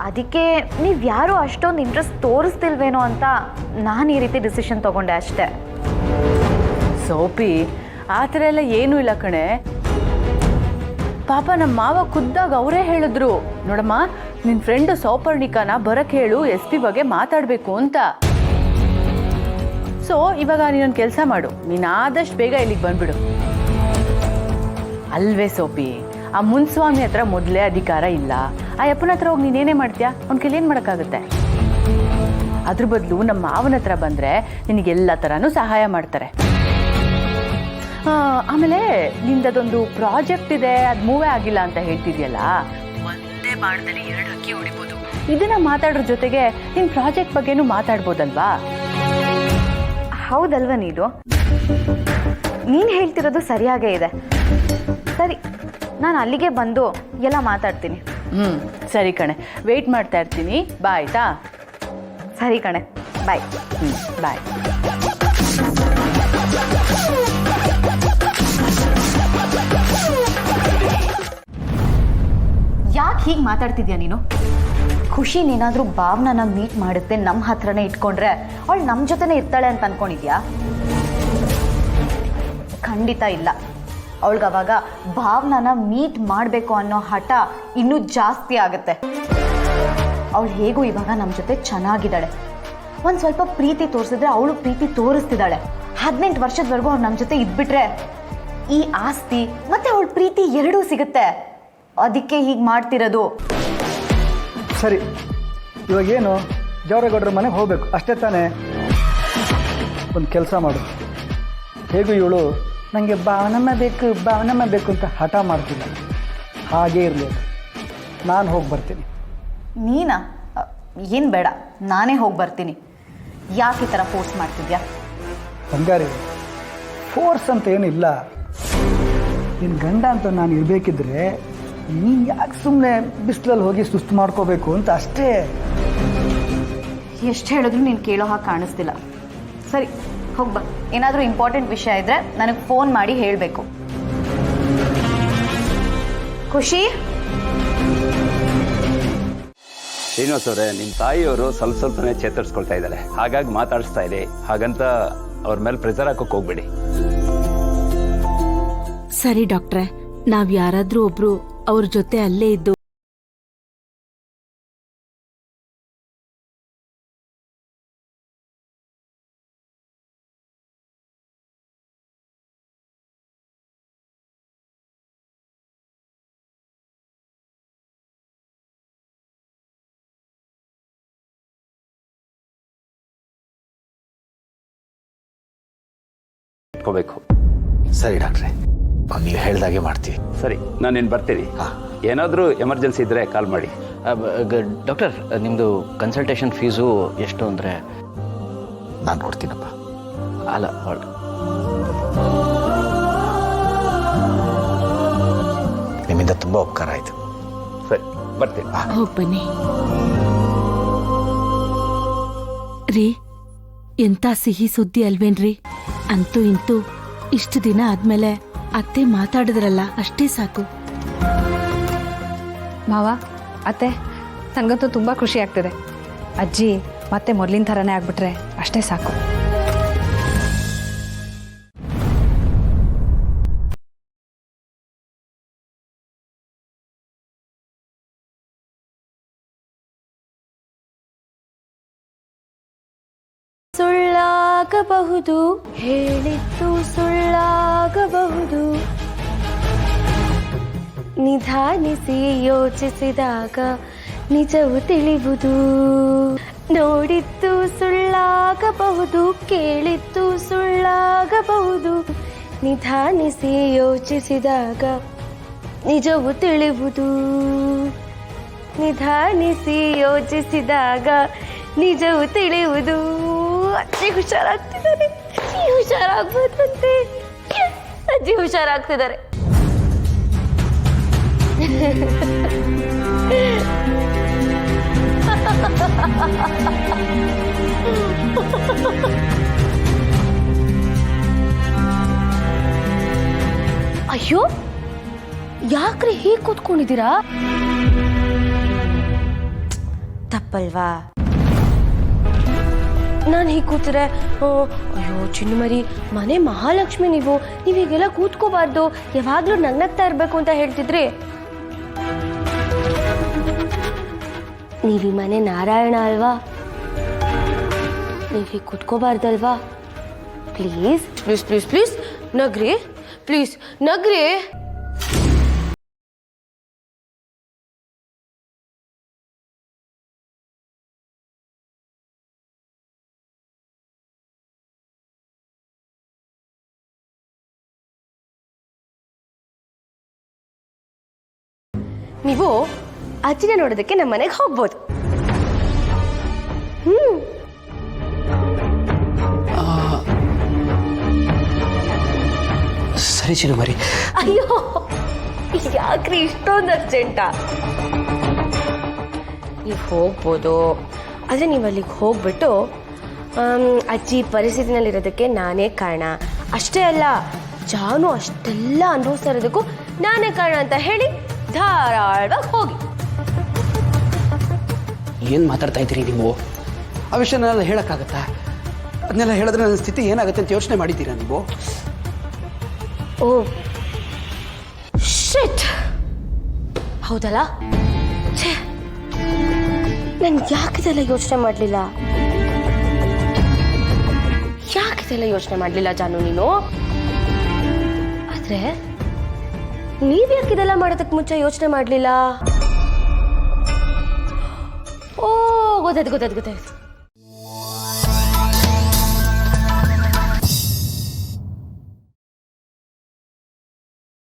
ಅದಕ್ಕೆ ನೀವು ಯಾರೂ ಅಷ್ಟೊಂದು ಇಂಟ್ರೆಸ್ಟ್ ತೋರಿಸ್ತಿಲ್ವೇನೋ ಅಂತ ನಾನು ಈ ರೀತಿ ಡಿಸಿಷನ್ ತೊಗೊಂಡೆ ಅಷ್ಟೇ. ಸೋಪಿ, ಆ ಥರ ಎಲ್ಲ ಏನೂ ಇಲ್ಲ ಕಣೆ. ಪಾಪ ನಮ್ಮ ಮಾವ ಖುದ್ದಾಗ ಅವರೇ ಹೇಳಿದ್ರು, ನೋಡಮ್ಮ ನಿನ್ನ ಫ್ರೆಂಡು ಸೌಪರ್ಣಿಕಾನ ಬರಕ್ಕೆ ಹೇಳು, SP ಬಗ್ಗೆ ಮಾತಾಡಬೇಕು ಅಂತ. ಸೊ ಇವಾಗ ನೀನೊಂದು ಕೆಲಸ ಮಾಡು, ನೀನು ಆದಷ್ಟು ಬೇಗ ಇಲ್ಲಿಗೆ ಬಂದ್ಬಿಡು. ಅಲ್ವೇ ಸೋಪಿ, ಆ ಮುನ್ಸ್ವಾಮಿ ಹತ್ರ ಮೊದಲೇ ಅಧಿಕಾರ ಇಲ್ಲ. ಆ ಯಪ್ಪನ ಹತ್ರ ಹೋಗಿ ನೀನೇನೇ ಮಾಡ್ತೀಯಾ? ಅವ್ನ ಕೈಲಿ ಏನು ಮಾಡೋಕ್ಕಾಗುತ್ತೆ? ಅದ್ರ ಬದಲು ನಮ್ಮ ಮಾವನ ಹತ್ರ ಬಂದರೆ ನಿನಗೆಲ್ಲ ಥರನೂ ಸಹಾಯ ಮಾಡ್ತಾರೆ. ಆಮೇಲೆ ನಿಂದದೊಂದು ಪ್ರಾಜೆಕ್ಟ್ ಇದೆ, ಅದು ಮೂವೇ ಆಗಿಲ್ಲ ಅಂತ ಹೇಳ್ತಿದ್ಯಲ್ಲ, ಒಂದೇ ಬಾಣದಲ್ಲಿ 2 ಹಕ್ಕಿ ಹೊಡಿಬೋದು. ಇದನ್ನ ಮಾತಾಡೋದ್ರ ಜೊತೆಗೆ ನಿನ್ನ ಪ್ರಾಜೆಕ್ಟ್ ಬಗ್ಗೆನೂ ಮಾತಾಡ್ಬೋದಲ್ವಾ? ಹೌದಲ್ವ ನೀನು ಹೇಳ್ತಿರೋದು ಸರಿಯಾಗೇ ಇದೆ. ಸರಿ, ನಾನು ಅಲ್ಲಿಗೆ ಬಂದು ಎಲ್ಲ ಮಾತಾಡ್ತೀನಿ. ಸರಿ ಕಣೆ, ವೆಯ್ಟ್ ಮಾಡ್ತಾ ಇರ್ತೀನಿ. ಬಾ ಆಯ್ತಾ? ಸರಿ ಕಣೆ, ಬಾಯ್. ಬಾಯ್. ಯಾಕೆ ಹೀಗೆ ಮಾತಾಡ್ತಿದ್ಯಾ ನೀನು? ಖುಷಿ ನೀನಾದರೂ ಭಾವನಾನ ಮೀಟ್ ಮಾಡುತ್ತೆ ನಮ್ಮ ಹತ್ರನೇ ಇಟ್ಕೊಂಡ್ರೆ ಅವಳು ನಮ್ಮ ಜೊತೆನೇ ಇರ್ತಾಳೆ ಅಂತ ಅನ್ಕೊಂಡಿದ್ಯಾ? ಖಂಡಿತ ಇಲ್ಲ. ಅವಳಿಗವಾಗ ಭಾವನಾನ ಮೀಟ್ ಮಾಡಬೇಕು ಅನ್ನೋ ಹಠ ಇನ್ನೂ ಜಾಸ್ತಿ ಆಗುತ್ತೆ. ಅವಳು ಹೇಗೂ ಇವಾಗ ನಮ್ಮ ಜೊತೆ ಚೆನ್ನಾಗಿದ್ದಾಳೆ. ಒಂದು ಸ್ವಲ್ಪ ಪ್ರೀತಿ ತೋರಿಸಿದ್ರೆ ಅವಳು ಪ್ರೀತಿ ತೋರಿಸ್ತಿದ್ದಾಳೆ. 18 ವರ್ಷದವರೆಗೂ ಅವ್ರು ನಮ್ಮ ಜೊತೆ ಇದ್ಬಿಟ್ರೆ ಈ ಆಸ್ತಿ ಮತ್ತೆ ಅವಳ ಪ್ರೀತಿ ಎರಡೂ ಸಿಗುತ್ತೆ. ಅದಕ್ಕೆ ಹೀಗೆ ಮಾಡ್ತಿರೋದು. ಸರಿ, ಇವಾಗೇನು ಜವರೇಗೌಡರ ಮನೆಗೆ ಹೋಗಬೇಕು ಅಷ್ಟೇ ತಾನೇ? ಒಂದು ಕೆಲಸ ಮಾಡು, ಹೇಗೂ ಇವಳು ನನಗೆ ಭಾವನಮ್ಮ ಬೇಕು ಅಂತ ಹಠ ಮಾಡ್ತಿಲ್ಲ. ಹಾಗೇ ಇರಲಿ, ನಾನು ಹೋಗಿ ಬರ್ತೀನಿ. ನೀನಾ? ಏನು ಬೇಡ, ನಾನೇ ಹೋಗಿ ಬರ್ತೀನಿ. ಯಾಕೆ ಈ ಥರ ಫೋರ್ಸ್ ಮಾಡ್ತಿದ್ಯಾ? ಬಂಗಾರಿ, ಫೋರ್ಸ್ ಅಂತ ಏನಿಲ್ಲ. ನಿನ್ನ ಗಂಡ ಅಂತ ನಾನು ಇರಬೇಕಿದ್ರೆ ನೀನು ಯಾಕೆ ಸುಮ್ಮನೆ ಬಿಸಿಲಲ್ಲಿ ಹೋಗಿ ಸುಸ್ತು ಮಾಡ್ಕೋಬೇಕು ಅಂತ ಅಷ್ಟೇ. ಎಷ್ಟು ಹೇಳಿದ್ರು ನೀನು ಕೇಳೋ ಹಾಗೆ ಕಾಣಿಸ್ತಿಲ್ಲ. ಸರಿ, ಹೋಗ್ಬಾ. ಏನಾದರೂ ಇಂಪಾರ್ಟೆಂಟ್ ವಿಷಯ ಇದ್ದರೆ ನನಗೆ ಫೋನ್ ಮಾಡಿ ಹೇಳಬೇಕು. ಖುಷಿ, ಶ್ರೀನಿವಾಸ್ ಅವರೇ, ನಿಮ್ಮ ತಾಯಿಯವರು ಸ್ವಲ್ಪನೇ ಚೇತರಿಸ್ಕೊಳ್ತಾ ಇದ್ದಾರೆ, ಹಾಗಾಗಿ ಮಾತಾಡಿಸ್ತಾ ಇದೆ. ಹಾಗಂತ ಅವ್ರ ಮೇಲೆ ಪ್ರೆಷರ್ ಹಾಕೋಕೆ ಹೋಗ್ಬೇಡಿ. ಸರಿ ಡಾಕ್ಟ್ರೆ, ನಾವ್ ಯಾರಾದ್ರೂ ಒಬ್ರು ಅವ್ರ ಜೊತೆ ಅಲ್ಲೇ ಇದ್ದು ಇಟ್ಕೋಬೇಕು. ಸರಿ ಡಾಕ್ಟ್ರೆ, ನೀವು ಹೇಳ್ದಾಗೆ ಮಾಡ್ತೀವಿ. ಸರಿ, ನಾನು ಇನ್ನು ಬರ್ತೀನಿ. ಏನಾದರೂ ಎಮರ್ಜೆನ್ಸಿ ಇದ್ದರೆ ಕಾಲ್ ಮಾಡಿ. ಡಾಕ್ಟರ್, ನಿಮ್ಮದು ಕನ್ಸಲ್ಟೇಷನ್ ಫೀಸು ಎಷ್ಟು ಅಂದರೆ? ನಾನು ನೋಡ್ತೀನಪ್ಪ. ಅಲ್ಲ, ನಿಮ್ಮಿಂದ ತುಂಬ ಉಪಕಾರ ಆಯಿತು. ಸರಿ, ಬರ್ತೀನಿ. ಹೋಗ್ ಬನ್ನಿ. ರೀ, ಎಂತ ಸಿಹಿ ಸುದ್ದಿ ಅಲ್ವೇನ್ರಿ? ಅಂತೂ ಇಂತೂ ಇಷ್ಟು ದಿನ ಆದ್ಮೇಲೆ ಅತ್ತೆ ಮಾತಾಡಿದ್ರಲ್ಲ, ಅಷ್ಟೇ ಸಾಕು. ಮಾವ, ಅತ್ತೆ, ನನಗಂತೂ ತುಂಬ ಖುಷಿ ಆಗ್ತಿದೆ. ಅಜ್ಜಿ ಮತ್ತೆ ಮೊದಲಿನ ಥರನೇ ಆಗ್ಬಿಟ್ರೆ ಅಷ್ಟೇ ಸಾಕು. ಸುಳ್ಳಾಗಬಹುದು, ಹೇಳಿದ್ದು ಸುಳ್ಳಾಗಬಹುದು. ನಿಧಾನಿಸಿ ಯೋಚಿಸಿದಾಗ ನಿಜವು ತಿಳಿಯುವುದು. ನೋಡಿದ್ದು ಸುಳ್ಳಾಗಬಹುದು, ಕೇಳಿದ್ದು ಸುಳ್ಳಾಗಬಹುದು. ನಿಧಾನಿಸಿ ಯೋಚಿಸಿದಾಗ ನಿಜವು ತಿಳಿಯುವುದು. ನಿಧಾನಿಸಿ ಯೋಚಿಸಿದಾಗ ನಿಜವು ತಿಳಿಯುವುದು. ಅಜ್ಜಿ ಹುಷಾರಾಗ್ತಿದ್ದಾರೆ. ಅಜ್ಜಿ ಹುಷಾರಾಗ್ಬೋದಂತೆ. ಅಜ್ಜಿ ಹುಷಾರಾಗ್ತಿದ್ದಾರೆ. ಅಯ್ಯೋ, ಯಾಕ್ರಿ ಹೀಗೆ ಕೂತ್ಕೊಂಡಿದ್ದೀರಾ? ತಪ್ಪಲ್ವಾ? ನಾನು ಹೀಗೆ ಕೂತ್ರೆ ಅಯ್ಯೋ ಚಿನ್ನು ಮರಿ, ಮನೆ ಮಹಾಲಕ್ಷ್ಮಿ ನೀವು ಹೀಗೆಲ್ಲ ಕೂತ್ಕೋಬಾರ್ದು, ಯಾವಾಗಲೂ ನಗ್ನಗ್ತಾ ಇರಬೇಕು ಅಂತ ಹೇಳ್ತಿದ್ರಿ. ನೀವೀ ಮನೆ ನಾರಾಯಣ ಅಲ್ವಾ? ನೀವು ಹೀಗೆ ಕೂತ್ಕೋಬಾರ್ದಲ್ವಾ? ಪ್ಲೀಸ್ ಪ್ಲೀಸ್ ಪ್ಲೀಸ್ ಪ್ಲೀಸ್ ನಗ್ರಿ, ಪ್ಲೀಸ್ ನಗ್ರಿ. ನೀವು ಅಜ್ಜಿನ ನೋಡೋದಕ್ಕೆ ನಮ್ಮ ಮನೆಗೆ ಹೋಗ್ಬೋದು. ಸರಿ ಚಿನ್ನು ಮರಿ. ಅಯ್ಯೋ ಯಾಕ್ರಿ ಇಷ್ಟೊಂದು ಅರ್ಜೆಂಟಾ? ನೀವು ಹೋಗ್ಬೋದು, ಆದರೆ ನೀವು ಅಲ್ಲಿಗೆ ಹೋಗ್ಬಿಟ್ಟು ಅಜ್ಜಿ ಪರಿಸ್ಥಿತಿನಲ್ಲಿರೋದಕ್ಕೆ ನಾನೇ ಕಾರಣ, ಅಷ್ಟೇ ಅಲ್ಲ ಜಾನು ಅಷ್ಟೆಲ್ಲ ಅನುಭವಿಸ್ತಾ ಇರೋದಕ್ಕೂ ನಾನೇ ಕಾರಣ ಅಂತ ಹೇಳಿ ಧಾರಾಳವಾಗಿ ಹೋಗಿ. ಏನು ಮಾತಾಡ್ತಾ ಇದ್ದೀರಿ ನೀವು? ಆ ವಿಷಯನೆಲ್ಲ ಹೇಳೋಕ್ಕಾಗತ್ತಾ? ಅದನ್ನೆಲ್ಲ ಹೇಳಿದ್ರೆ ನನ್ನ ಸ್ಥಿತಿ ಏನಾಗುತ್ತೆ ಅಂತ ಯೋಚನೆ ಮಾಡಿದ್ದೀರಾ ನೀವು? ಓ ಶಿಟ್, ಹೌದಲ್ಲ? ಛೇ, ನಾನು ಯಾಕಿದೆಲ್ಲ ಯೋಚನೆ ಮಾಡಲಿಲ್ಲ? ಯಾಕಿದೆಲ್ಲ ಯೋಚನೆ ಮಾಡಲಿಲ್ಲ ಜಾನು ನೀನು? ಆದರೆ ನೀವು ಯಾಕಿದೆಲ್ಲ ಮಾಡೋದಕ್ಕೆ ಮುಂಚೆ ಯೋಚನೆ ಮಾಡಲಿಲ್ಲ? ಓ ಗೊತ್ತಾಯ್ತು ಗೊತ್ತಾಯ್ತು ಗೊತ್ತಾಯ್ತು.